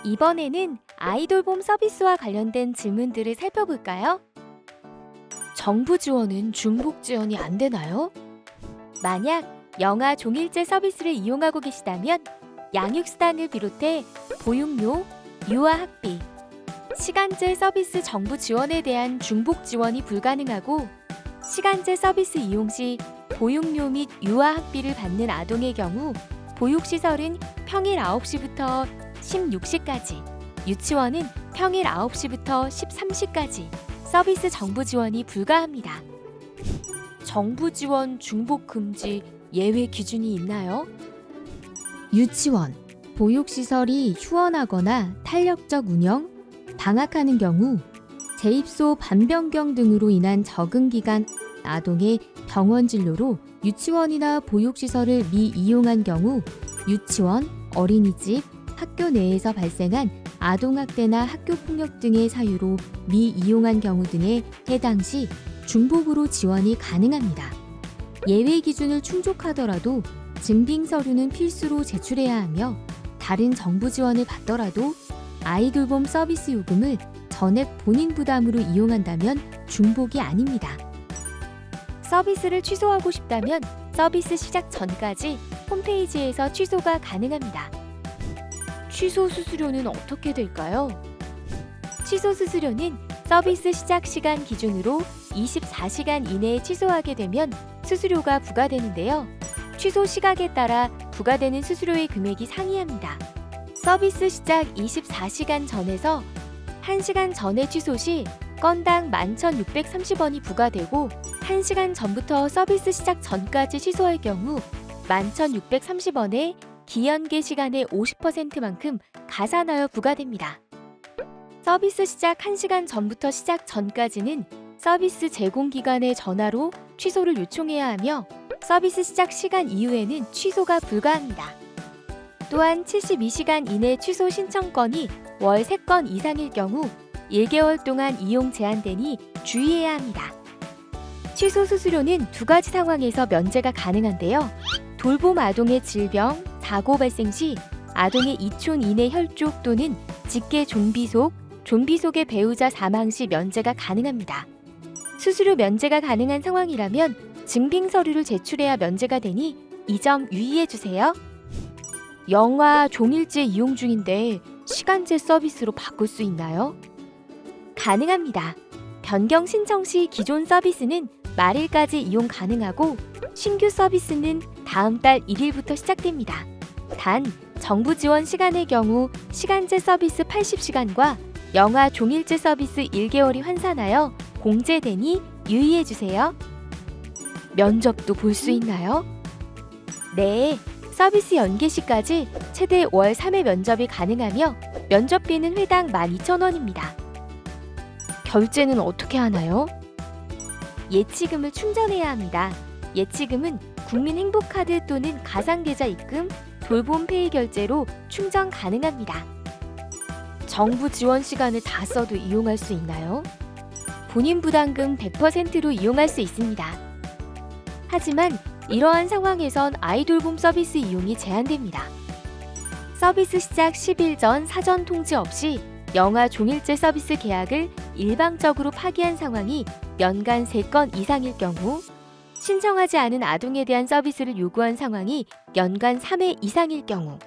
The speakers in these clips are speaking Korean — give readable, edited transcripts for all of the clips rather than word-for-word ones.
이번에는 아이돌봄 서비스와 관련된 질문들을 살펴볼까요? 정부 지원은 중복 지원이 안 되나요? 만약 영아 종일제 서비스를 이용하고 계시다면 양육수당을 비롯해 보육료, 유아학비, 시간제 서비스 정부 지원에 대한 중복 지원이 불가능하고 시간제 서비스 이용 시 보육료 및 유아학비를 받는 아동의 경우 보육시설은 평일 9시부터 16시까지, 유치원은 평일 9시부터 13시까지 서비스 정부 지원이 불가합니다. 정부 지원 중복 금지 예외 기준이 있나요? 유치원, 보육시설이 휴원하거나 탄력적 운영, 방학하는 경우, 재입소 반변경 등으로 인한 적응기간 아동의 병원 진료로 유치원이나 보육시설을 미이용한 경우 유치원, 어린이집, 학교 내에서 발생한 아동학대나 학교폭력 등의 사유로 미이용한 경우 등에 해당 시 중복으로 지원이 가능합니다. 예외 기준을 충족하더라도 증빙 서류는 필수로 제출해야 하며 다른 정부 지원을 받더라도 아이돌봄 서비스 요금을 전액 본인 부담으로 이용한다면 중복이 아닙니다. 서비스를 취소하고 싶다면 서비스 시작 전까지 홈페이지에서 취소가 가능합니다. 취소 수수료는 어떻게 될까요? 취소 수수료는 서비스 시작 시간 기준으로 24시간 이내에 취소하게 되면 수수료가 부과되는데요. 취소 시각에 따라 부과되는 수수료의 금액이 상이합니다. 서비스 시작 24시간 전에서 1시간 전에 취소 시 건당 11,630원이 부과되고 1시간 전부터 서비스 시작 전까지 취소할 경우 11,630원에 기연계 시간의 50%만큼 가산하여 부과됩니다. 서비스 시작 1시간 전부터 시작 전까지는 서비스 제공 기관에 전화로 취소를 요청해야 하며 서비스 시작 시간 이후에는 취소가 불가합니다. 또한 72시간 이내 취소 신청건이 월 3건 이상일 경우 1개월 동안 이용 제한되니 주의해야 합니다. 취소 수수료는 2가지 상황에서 면제가 가능한데요. 돌봄 아동의 질병, 사고 발생 시 아동의 2촌 이내 혈족 또는 직계 좀비속, 좀비속의 배우자 사망 시 면제가 가능합니다. 수수료 면제가 가능한 상황이라면 증빙 서류를 제출해야 면제가 되니 이 점 유의해 주세요. 영아 종일제 이용 중인데 시간제 서비스로 바꿀 수 있나요? 가능합니다. 변경 신청 시 기존 서비스는 말일까지 이용 가능하고 신규 서비스는 다음 달 1일부터 시작됩니다. 단, 정부 지원 시간의 경우 시간제 서비스 80시간과 영아 종일제 서비스 1개월이 환산하여 공제되니 유의해 주세요. 면접도 볼 수 있나요? 네, 서비스 연계 시까지 최대 월 3회 면접이 가능하며 면접비는 회당 12,000원입니다. 결제는 어떻게 하나요? 예치금을 충전해야 합니다. 예치금은 국민행복카드 또는 가상계좌 입금, 돌봄페이 결제로 충전 가능합니다. 정부 지원 시간을 다 써도 이용할 수 있나요? 본인 부담금 100%로 이용할 수 있습니다. 하지만 이러한 상황에선 아이돌봄 서비스 이용이 제한됩니다. 서비스 시작 10일 전 사전 통지 없이 영아 종일제 서비스 계약을 일방적으로 파기한 상황이 연간 3건 이상일 경우, 신청하지 않은 아동에 대한 서비스를 요구한 상황이 연간 3회 이상일 경우,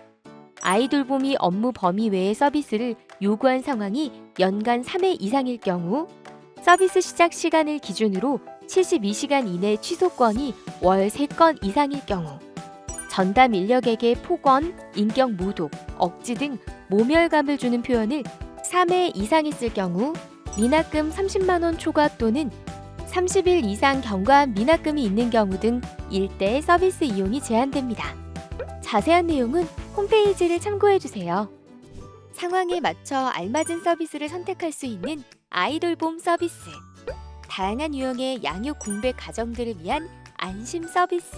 아이돌봄이 업무 범위 외의 서비스를 요구한 상황이 연간 3회 이상일 경우, 서비스 시작 시간을 기준으로 72시간 이내 취소권이 월 3건 이상일 경우, 전담 인력에게 폭언, 인격 모독, 억지 등 모멸감을 주는 표현을 3회 이상 했을 경우, 미납금 30만 원 초과 또는 30일 이상 경과한 미납금이 있는 경우 등 일대 서비스 이용이 제한됩니다. 자세한 내용은 홈페이지를 참고해주세요. 상황에 맞춰 알맞은 서비스를 선택할 수 있는 아이돌봄 서비스. 다양한 유형의 양육 공백 가정들을 위한 안심 서비스.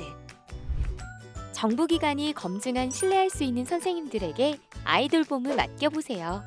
정부기관이 검증한 신뢰할 수 있는 선생님들에게 아이돌봄을 맡겨보세요.